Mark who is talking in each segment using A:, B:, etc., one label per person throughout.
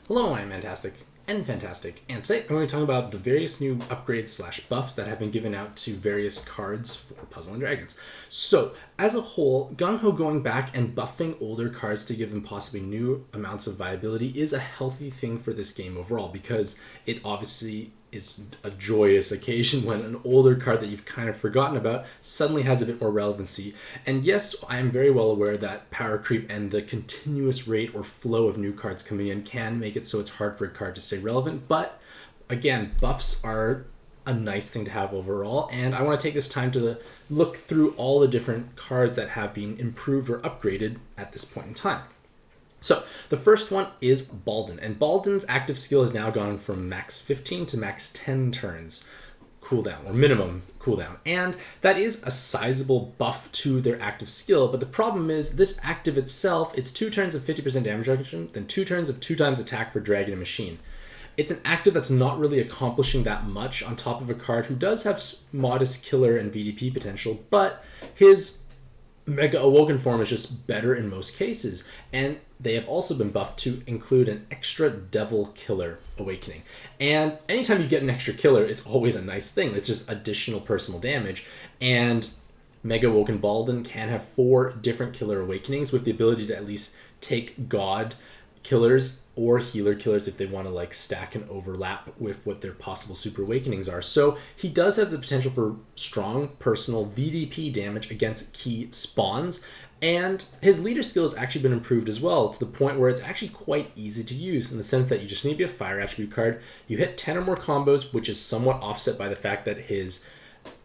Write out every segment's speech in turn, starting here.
A: Hello, I'm Mantastic and Fantastic, and today I'm going to talk about the various new upgrades slash buffs that have been given out to various cards for Puzzle and Dragons. So, as a whole, gung-ho going back and buffing older cards to give them possibly new amounts of viability is a healthy thing for this game overall, because it obviously is a joyous occasion when an older card that you've kind of forgotten about suddenly has a bit more relevancy. And yes, I am very well aware that power creep and the continuous rate or flow of new cards coming in can make it so it's hard for a card to stay relevant, but again, buffs are a nice thing to have overall, and I want to take this time to look through all the different cards that have been improved or upgraded at this point in time. So, the first one is Baldon, and Baldon's active skill has now gone from max 15 to max 10 turns cooldown, or minimum cooldown, and that is a sizable buff to their active skill, but the problem is this active itself, it's 2 turns of 50% damage reduction, then 2 turns of 2 times attack for Dragon and Machine. It's an active that's not really accomplishing that much on top of a card who does have modest killer and VDP potential, but his Mega Awoken form is just better in most cases, and they have also been buffed to include an extra Devil Killer Awakening. And anytime you get an extra killer, it's always a nice thing. It's just additional personal damage, and Mega Awoken Baldon can have 4 different Killer Awakenings with the ability to at least take God killers or healer killers if they want to like stack and overlap with what their possible super awakenings are. So he does have the potential for strong personal VDP damage against key spawns, and his leader skill has actually been improved as well to the point where it's actually quite easy to use in the sense that you just need to be a fire attribute card. You hit 10 or more combos, which is somewhat offset by the fact that his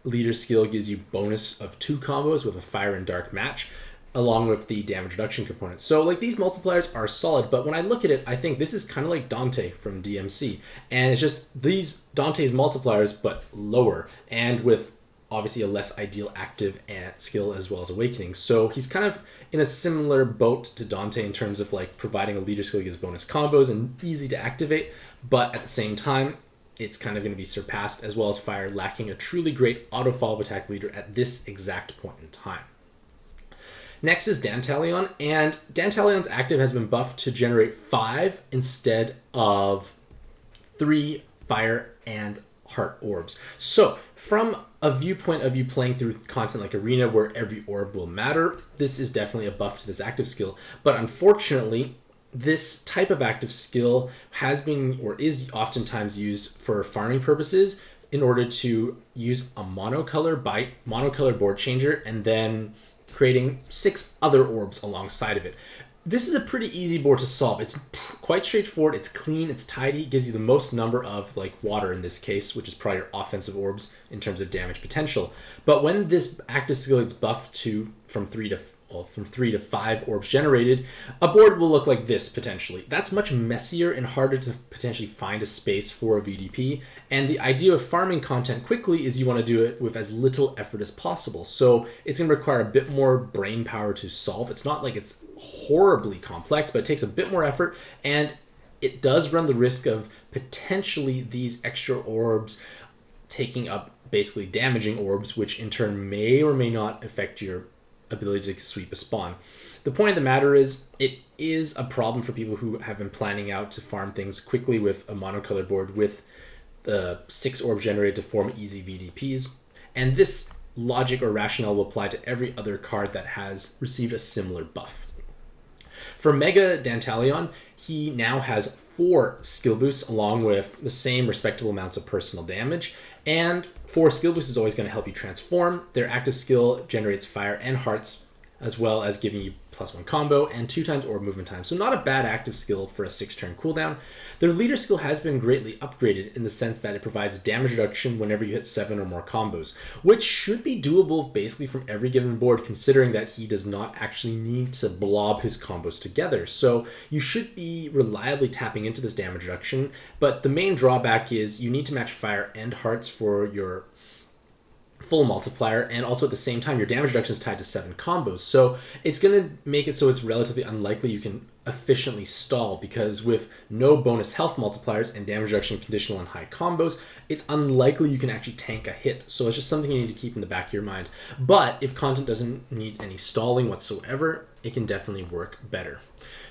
A: leader skill gives you bonus of 2 combos with a fire and dark match, along with the damage reduction component. So like these multipliers are solid, but when I look at it, I think this is kind of like Dante from DMC. And it's just these Dante's multipliers, but lower, and with obviously a less ideal active skill as well as awakening. So he's kind of in a similar boat to Dante in terms of like providing a leader skill that gives bonus combos and easy to activate, but at the same time, it's kind of going to be surpassed as well as Fire, lacking a truly great auto follow attack leader at this exact point in time. Next is Dantalion, and Dantalion's active has been buffed to generate 5 instead of 3 fire and heart orbs. So, from a viewpoint of you playing through content like Arena where every orb will matter, this is definitely a buff to this active skill. But unfortunately, this type of active skill has been or is oftentimes used for farming purposes in order to use a monocolor board changer and then creating 6 other orbs alongside of it. This is a pretty easy board to solve. It's quite straightforward, it's clean, it's tidy, gives you the most number of like water in this case, which is probably your offensive orbs in terms of damage potential. But when this active skill gets buffed to from 3 to 5 orbs generated, a board will look like this potentially. That's much messier and harder to potentially find a space for a VDP, and the idea of farming content quickly is you want to do it with as little effort as possible. So it's going to require a bit more brain power to solve. It's not like it's horribly complex, but it takes a bit more effort, and it does run the risk of potentially these extra orbs taking up basically damaging orbs, which in turn may or may not affect your ability to sweep a spawn. The point of the matter is, it is a problem for people who have been planning out to farm things quickly with a monocolor board with the 6 orbs generated to form easy VDPs, and this logic or rationale will apply to every other card that has received a similar buff. For Mega Dantalion, he now has 4 skill boosts along with the same respectable amounts of personal damage, and 4 skill boosts is always going to help you transform. Their active skill generates fire and hearts, as well as giving you +1 combo and 2 times orb movement time. So not a bad active skill for a 6-turn cooldown. Their leader skill has been greatly upgraded in the sense that it provides damage reduction whenever you hit 7 or more combos, which should be doable basically from every given board, considering that he does not actually need to blob his combos together. So you should be reliably tapping into this damage reduction, but the main drawback is you need to match fire and hearts for your full multiplier, and also at the same time your damage reduction is tied to 7 combos, so it's going to make it so it's relatively unlikely you can efficiently stall, because with no bonus health multipliers and damage reduction conditional on high combos, it's unlikely you can actually tank a hit. So it's just something you need to keep in the back of your mind. But if content doesn't need any stalling whatsoever, it can definitely work better.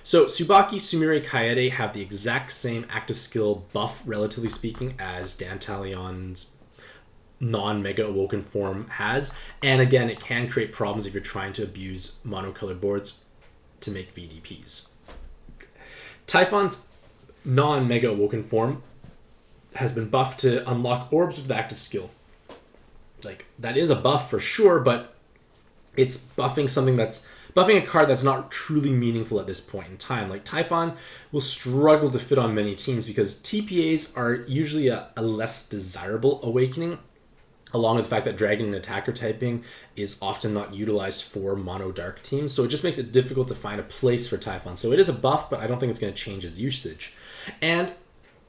A: So Tsubaki, Sumire, Kaede have the exact same active skill buff, relatively speaking, as Dantalion's non-Mega Awoken form has. And again, it can create problems if you're trying to abuse monocolored boards to make VDPs. Typhon's non-Mega Awoken form has been buffed to unlock orbs with the active skill. Like, that is a buff for sure, but it's buffing a card that's not truly meaningful at this point in time. Like, Typhon will struggle to fit on many teams because TPAs are usually a less desirable awakening, along with the fact that Dragon and Attacker typing is often not utilized for mono-dark teams, so it just makes it difficult to find a place for Typhon. So it is a buff, but I don't think it's going to change his usage. And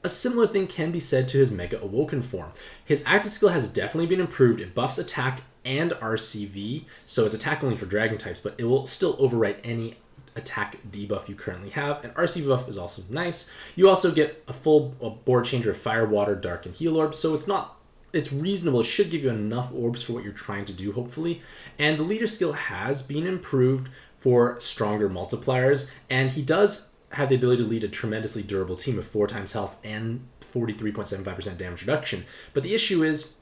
A: a similar thing can be said to his Mega Awoken form. His active skill has definitely been improved. It buffs attack and RCV, so it's attack only for Dragon types, but it will still overwrite any attack debuff you currently have, and RCV buff is also nice. You also get a full board changer of Fire, Water, Dark, and Heal Orbs, so it's reasonable. It should give you enough orbs for what you're trying to do, hopefully. And the leader skill has been improved for stronger multipliers, and he does have the ability to lead a tremendously durable team of 4 times health and 43.75% damage reduction. But the issue is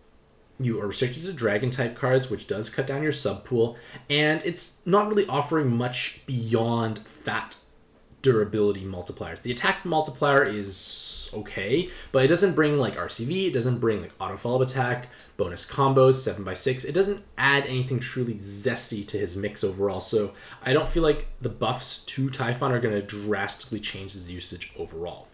A: you are restricted to Dragon type cards, which does cut down your sub pool, and it's not really offering much beyond fat durability multipliers. The attack multiplier is okay, but it doesn't bring like RCV, it doesn't bring like auto follow-up attack, bonus combos, 7x6. It doesn't add anything truly zesty to his mix overall, so I don't feel like the buffs to Typhon are going to drastically change his usage overall.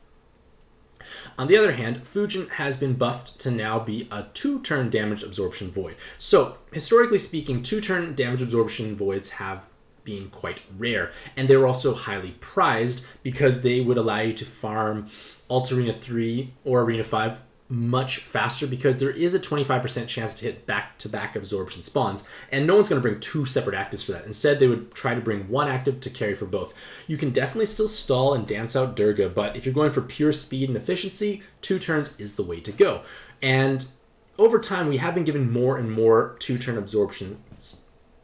A: On the other hand, Fujin has been buffed to now be a 2-turn damage absorption void. So, historically speaking, 2-turn damage absorption voids have been quite rare, and they were also highly prized because they would allow you to farm Alt Arena 3 or Arena 5 much faster, because there is a 25% chance to hit back-to-back absorption spawns, and no one's going to bring 2 separate actives for that. Instead, they would try to bring 1 active to carry for both. You can definitely still stall and dance out Durga, but if you're going for pure speed and efficiency, 2 turns is the way to go. And over time, we have been given more and more 2-turn absorption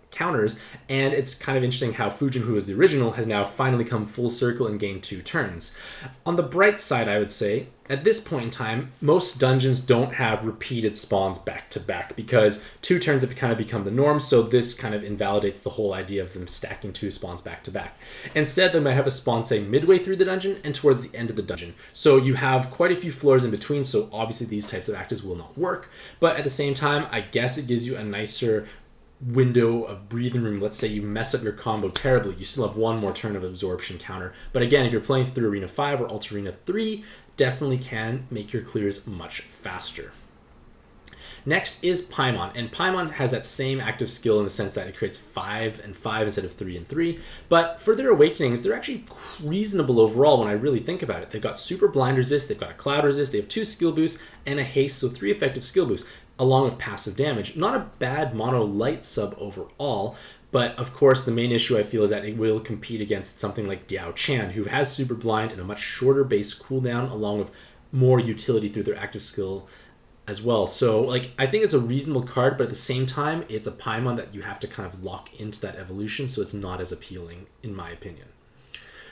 A: counters, and it's kind of interesting how Fujin, who was the original, has now finally come full circle and gained 2 turns. On the bright side, I would say, at this point in time, most dungeons don't have repeated spawns back to back because 2 turns have kind of become the norm, so this kind of invalidates the whole idea of them stacking 2 spawns back to back. Instead, they might have a spawn, say, midway through the dungeon and towards the end of the dungeon. So you have quite a few floors in between, so obviously these types of actives will not work, but at the same time, I guess it gives you a nicer window of breathing room. Let's say you mess up your combo terribly, you still have 1 more turn of absorption counter. But again, if you're playing through Arena 5 or Alt Arena 3, definitely can make your clears much faster. Next is Pieman, and Pieman has that same active skill in the sense that it creates 5 and 5 instead of 3 and 3, but for their awakenings, they're actually reasonable overall when I really think about it. They've got super blind resist, they've got a cloud resist, they have 2 skill boosts, and a haste, so 3 effective skill boosts, along with passive damage. Not a bad mono light sub overall, but of course the main issue I feel is that it will compete against something like Diao Chan, who has super blind and a much shorter base cooldown, along with more utility through their active skill as well. So like, I think it's a reasonable card, but at the same time, it's a Paimon that you have to kind of lock into that evolution, so it's not as appealing in my opinion.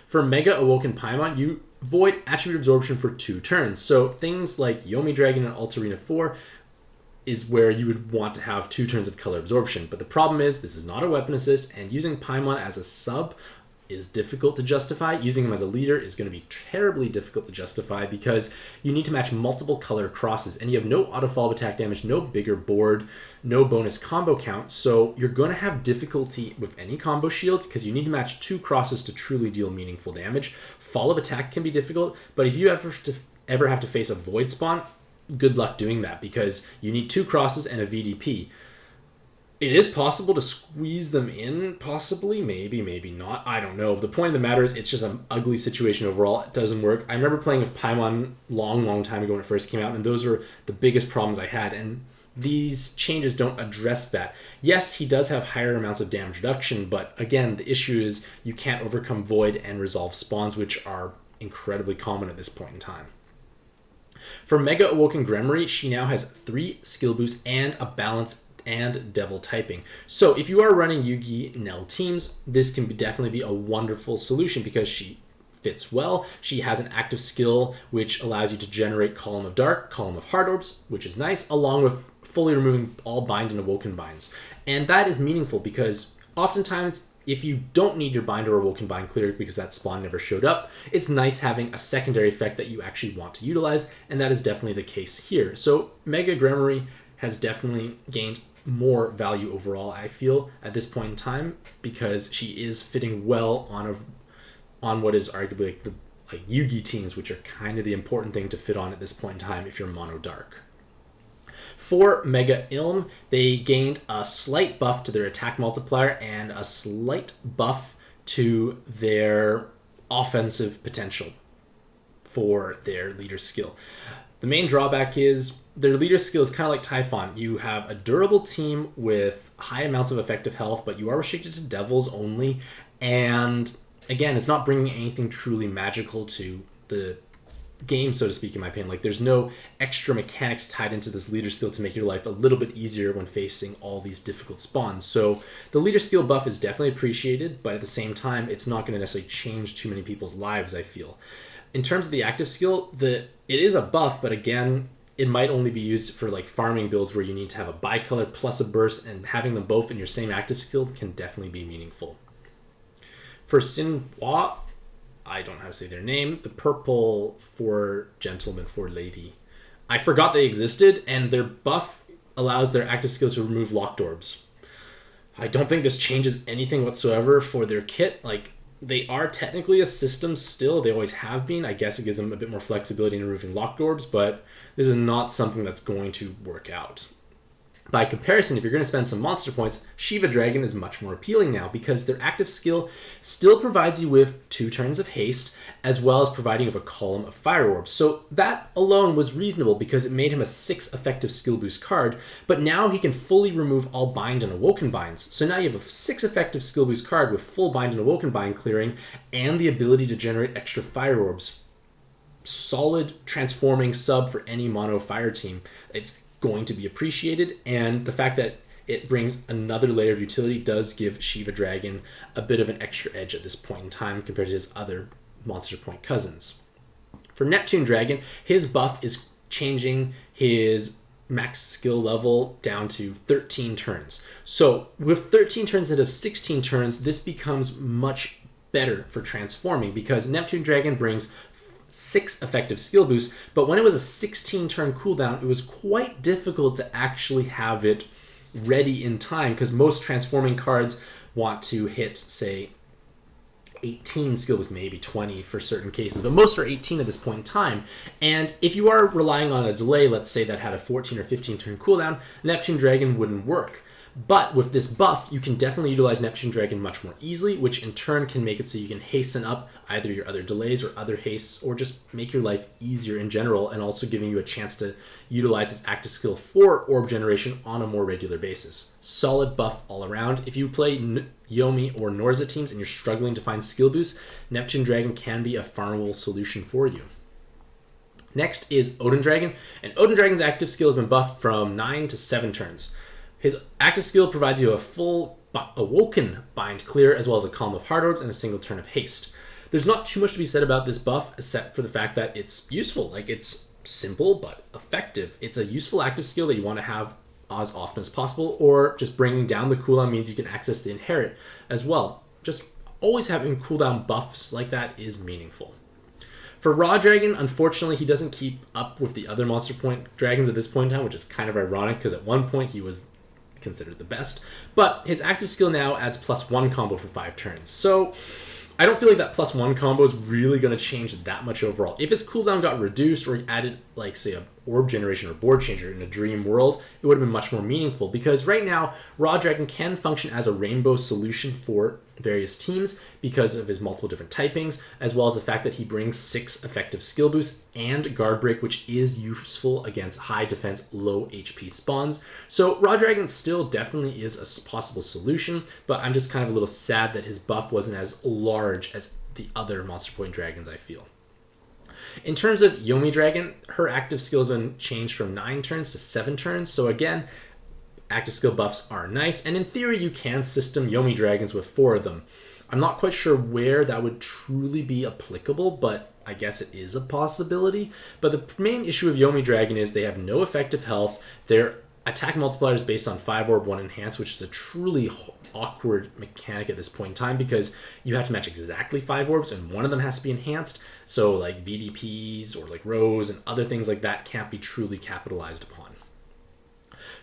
A: For Mega Awoken Paimon, you void attribute absorption for 2 turns. So things like Yomi Dragon and Alt Arena 4 is where you would want to have 2 turns of color absorption. But the problem is this is not a weapon assist, and using Paimon as a sub is difficult to justify. Using him as a leader is going to be terribly difficult to justify because you need to match multiple color crosses, and you have no auto follow attack damage, no bigger board, no bonus combo count, so you're going to have difficulty with any combo shield because you need to match 2 crosses to truly deal meaningful damage. Follow-up attack can be difficult, but if you ever have to face a void spawn, good luck doing that because you need 2 crosses and a VDP. It is possible to squeeze them in, possibly, maybe not, I don't know. The point of the matter is it's just an ugly situation overall. It doesn't work. I remember playing with Paimon long time ago when it first came out, and those were the biggest problems I had, and these changes don't address that. Yes, he does have higher amounts of damage reduction, but again, the issue is you can't overcome Void and resolve spawns, which are incredibly common at this point in time. For Mega Awoken Gremory, she now has 3 skill boosts and a balance and devil typing. So if you are running Yugi Nell teams, this can definitely be a wonderful solution because she fits well. She has an active skill which allows you to generate Column of Dark, Column of Hard Orbs, which is nice, along with fully removing all bind and awoken binds. And that is meaningful because oftentimes if you don't need your bind or awoken bind cleared because that spawn never showed up, it's nice having a secondary effect that you actually want to utilize, and that is definitely the case here. So Mega Gremory has definitely gained more value overall, I feel, at this point in time, because she is fitting well on what is arguably like the Yugi teams, which are kind of the important thing to fit on at this point in time if you're mono dark. For Mega Ilm, they gained a slight buff to their attack multiplier and a slight buff to their offensive potential for their leader skill. The main drawback is their leader skill is kind of like Typhon. You have a durable team with high amounts of effective health, but you are restricted to devils only. And again, it's not bringing anything truly magical to the game, so to speak, in my opinion. Like, there's no extra mechanics tied into this leader skill to make your life a little bit easier when facing all these difficult spawns. So the leader skill buff is definitely appreciated, but at the same time, it's not going to necessarily change too many people's lives, I feel. In terms of the active skill, it is a buff, but again, it might only be used for like farming builds where you need to have a bicolor plus a burst, and having them both in your same active skill can definitely be meaningful. For Sinhua, I don't know how to say their name, the purple for gentleman, for lady. I forgot they existed, and their buff allows their active skills to remove locked orbs. I don't think this changes anything whatsoever for their kit. Like, they are technically a system still. They always have been. I guess it gives them a bit more flexibility in removing locked orbs, but this is not something that's going to work out. By comparison, if you're going to spend some monster points, Shiva Dragon is much more appealing now because their active skill still provides you with 2 turns of haste, as well as providing you with a column of fire orbs. So that alone was reasonable because it made him a 6 effective skill boost card, but now he can fully remove all bind and awoken binds. So now you have a 6 effective skill boost card with full bind and awoken bind clearing and the ability to generate extra fire orbs. Solid transforming sub for any mono fire team. It's going to be appreciated, and the fact that it brings another layer of utility does give Shiva Dragon a bit of an extra edge at this point in time compared to his other monster point cousins. For Neptune Dragon, his buff is changing his max skill level down to 13 turns. So with 13 turns instead of 16 turns, this becomes much better for transforming because Neptune Dragon brings 6 effective skill boosts, but when it was a 16 turn cooldown, it was quite difficult to actually have it ready in time because most transforming cards want to hit, say, 18 skill boosts, maybe 20 for certain cases, but most are 18 at this point in time. And if you are relying on a delay, let's say that had a 14 or 15 turn cooldown, Neptune Dragon wouldn't work. But with this buff, you can definitely utilize Neptune Dragon much more easily, which in turn can make it so you can hasten up either your other delays or other hastes, or just make your life easier in general, and also giving you a chance to utilize this active skill for orb generation on a more regular basis. Solid buff all around. If you play Yomi or Norza teams and you're struggling to find skill boosts, Neptune Dragon can be a farmable solution for you. Next is Odin Dragon, and Odin Dragon's active skill has been buffed from 9 to 7 turns. His active skill provides you a full awoken bind clear, as well as a column of hard orbs and a single turn of haste. There's not too much to be said about this buff, except for the fact that it's useful. Like, it's simple, but effective. It's a useful active skill that you want to have as often as possible, or just bringing down the cooldown means you can access the inherit as well. Just always having cooldown buffs like that is meaningful. For Raw Dragon, unfortunately, he doesn't keep up with the other monster point dragons at this point in time, which is kind of ironic, because at one point he was considered the best, but his active skill now adds +1 combo for 5 turns. So I don't feel like that +1 combo is really going to change that much overall. If his cooldown got reduced or he added, like, say, a orb generation or board changer in a dream world, it would have been much more meaningful, because right now Raw Dragon can function as a rainbow solution for various teams because of his multiple different typings, as well as the fact that he brings 6 effective skill boosts and guard break, which is useful against high defense, low HP spawns. So Raw Dragon still definitely is a possible solution, but I'm just kind of a little sad that his buff wasn't as large as the other monster point dragons, I feel. In terms of Yomi Dragon, her active skill has been changed from 9 turns to 7 turns. So again, active skill buffs are nice, and in theory you can system Yomi Dragons with 4 of them. I'm not quite sure where that would truly be applicable, but I guess it is a possibility. But the main issue of Yomi Dragon is they have no effective health. Their attack multiplier is based on 5 orb 1 enhance, which is a truly awkward mechanic at this point in time because you have to match exactly 5 orbs and one of them has to be enhanced. So like VDPs or like Rose and other things like that can't be truly capitalized upon.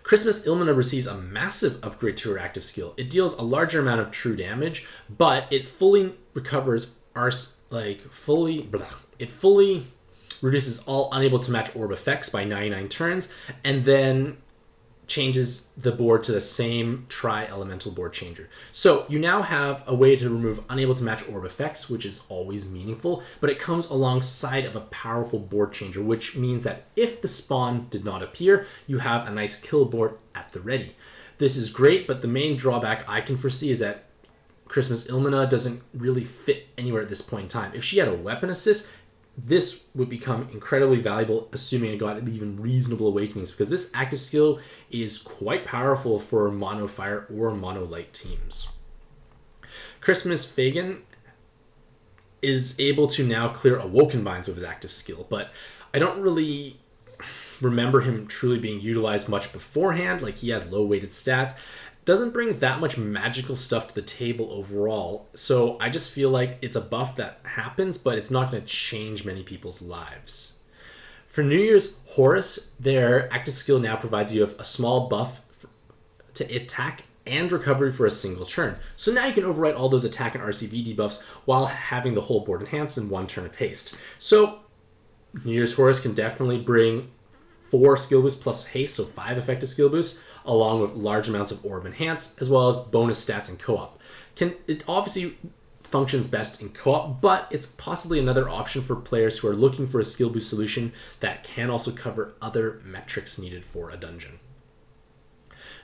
A: Christmas Ilmina receives a massive upgrade to her active skill. It deals a larger amount of true damage, but it fully recovers it fully reduces all unable to match orb effects by 99 turns, and then changes the board to the same tri-elemental board changer. So you now have a way to remove unable to match orb effects, which is always meaningful, but it comes alongside of a powerful board changer, which means that if the spawn did not appear, you have a nice kill board at the ready. This is great, but the main drawback I can foresee is that Christmas Ilmina doesn't really fit anywhere at this point in time. If she had a weapon assist, this would become incredibly valuable, assuming it got even reasonable awakenings, because this active skill is quite powerful for mono fire or mono light teams. Christmas Fagin is able to now clear awoken binds with his active skill, but I don't really remember him truly being utilized much beforehand. Like, he has low weighted stats, doesn't bring that much magical stuff to the table overall, so I just feel like it's a buff that happens, but it's not going to change many people's lives. For New Year's Horus, their active skill now provides you with a small buff to attack and recovery for a single turn. So now you can overwrite all those attack and RCV debuffs while having the whole board enhanced in one turn of haste. So New Year's Horus can definitely bring 4 skill boosts plus haste, so 5 effective skill boosts, along with large amounts of orb enhance, as well as bonus stats in co-op. It obviously functions best in co-op, but it's possibly another option for players who are looking for a skill boost solution that can also cover other metrics needed for a dungeon.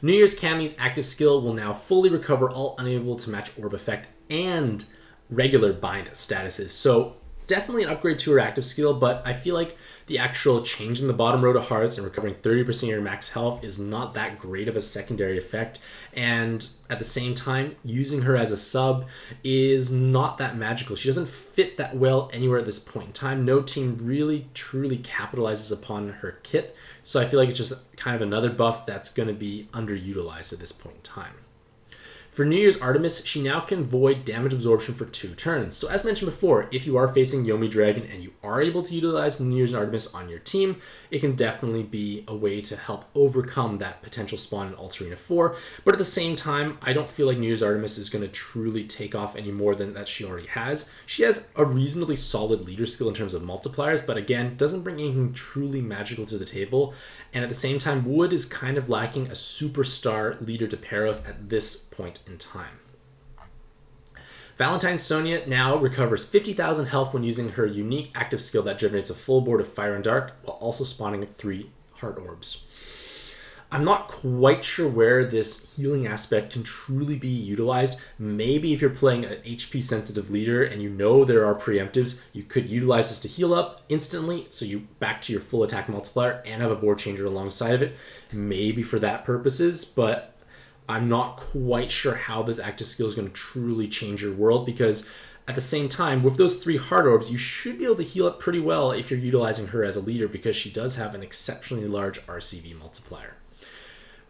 A: New Year's Cammy's active skill will now fully recover all unable to match orb effect and regular bind statuses, so definitely an upgrade to her active skill, but I feel like the actual change in the bottom row to hearts and recovering 30% of your max health is not that great of a secondary effect, and at the same time, using her as a sub is not that magical. She doesn't fit that well anywhere at this point in time. No team really truly capitalizes upon her kit, so I feel like it's just kind of another buff that's going to be underutilized at this point in time. For New Year's Artemis, she now can void damage absorption for 2 turns. So as mentioned before, if you are facing Yomi Dragon and you are able to utilize New Year's Artemis on your team, it can definitely be a way to help overcome that potential spawn in Alt Arena 4. But at the same time, I don't feel like New Year's Artemis is going to truly take off any more than that she already has. She has a reasonably solid leader skill in terms of multipliers, but again, doesn't bring anything truly magical to the table. And at the same time, Wood is kind of lacking a superstar leader to pair with at this point in time. Valentine Sonya now recovers 50,000 health when using her unique active skill that generates a full board of Fire and Dark while also spawning 3 heart orbs. I'm not quite sure where this healing aspect can truly be utilized. Maybe if you're playing an HP sensitive leader and you know there are preemptives, you could utilize this to heal up instantly, so you back to your full attack multiplier and have a board changer alongside of it. Maybe for that purposes, but I'm not quite sure how this active skill is going to truly change your world, because at the same time, with those 3 heart orbs, you should be able to heal up pretty well if you're utilizing her as a leader, because she does have an exceptionally large RCV multiplier.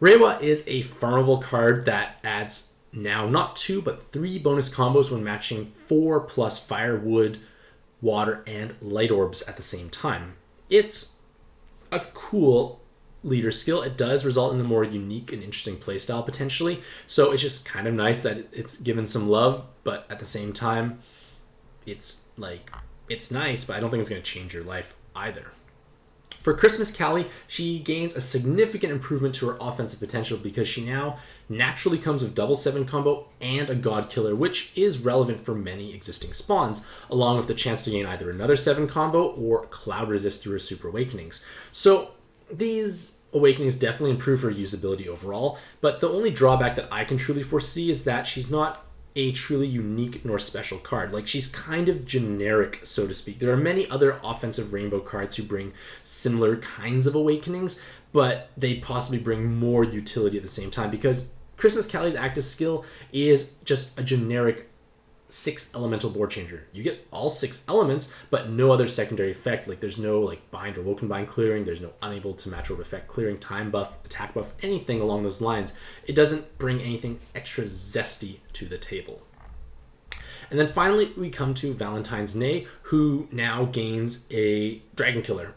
A: Reiwa is a farmable card that adds now not 2 but 3 bonus combos when matching 4 plus fire, wood, water, and light orbs at the same time. It's a cool leader skill. It does result in a more unique and interesting playstyle potentially, so it's just kind of nice that it's given some love, but at the same time, it's nice, but I don't think it's going to change your life either. For Christmas Callie, she gains a significant improvement to her offensive potential because she now naturally comes with double 7 combo and a God Killer, which is relevant for many existing spawns, along with the chance to gain either another 7 combo or Cloud Resist through her Super Awakenings. So these Awakenings definitely improve her usability overall, but the only drawback that I can truly foresee is that she's not a truly unique nor special card. Like, she's kind of generic, so to speak. There are many other offensive rainbow cards who bring similar kinds of awakenings, but they possibly bring more utility at the same time, because Christmas Callie's active skill is just a generic 6 elemental board changer. You get all 6 elements, but no other secondary effect. Like there's no like bind or awoken bind clearing. There's no unable to match orb effect clearing, time buff, attack buff, anything along those lines. It doesn't bring anything extra zesty to the table. And then finally, we come to Valentine's Nay, who now gains a Dragon Killer.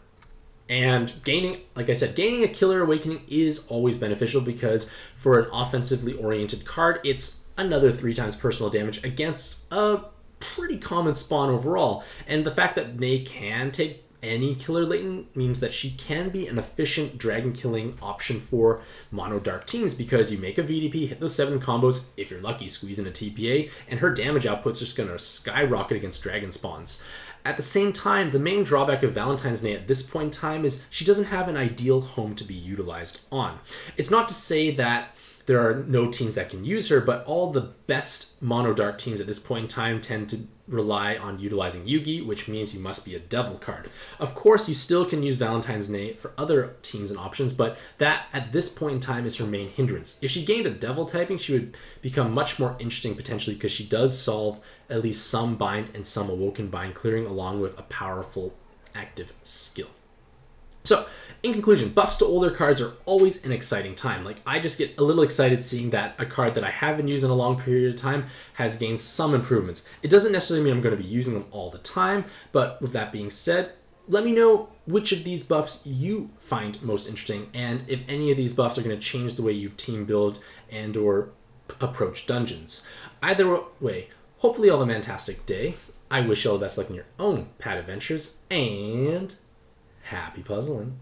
A: And gaining, like I said, gaining a Killer Awakening is always beneficial because for an offensively oriented card, it's another 3 times personal damage against a pretty common spawn overall. And the fact that Nay can take any killer latent means that she can be an efficient dragon killing option for mono dark teams because you make a VDP, hit those 7 combos, if you're lucky, squeeze in a TPA, and her damage output's just going to skyrocket against dragon spawns. At the same time, the main drawback of Valentine's Nay at this point in time is she doesn't have an ideal home to be utilized on. It's not to say that there are no teams that can use her, but all the best mono dark teams at this point in time tend to rely on utilizing Yugi, which means you must be a devil card. Of course, you still can use Valentine's Nay for other teams and options, but that at this point in time is her main hindrance. If she gained a devil typing, she would become much more interesting potentially because she does solve at least some bind and some awoken bind clearing along with a powerful active skill. So, in conclusion, buffs to older cards are always an exciting time. Like, I just get a little excited seeing that a card that I haven't used in a long period of time has gained some improvements. It doesn't necessarily mean I'm going to be using them all the time, but with that being said, let me know which of these buffs you find most interesting, and if any of these buffs are going to change the way you team build and or approach dungeons. Either way, hopefully you have a fantastic day. I wish you all the best luck in your own pad adventures, and happy puzzling.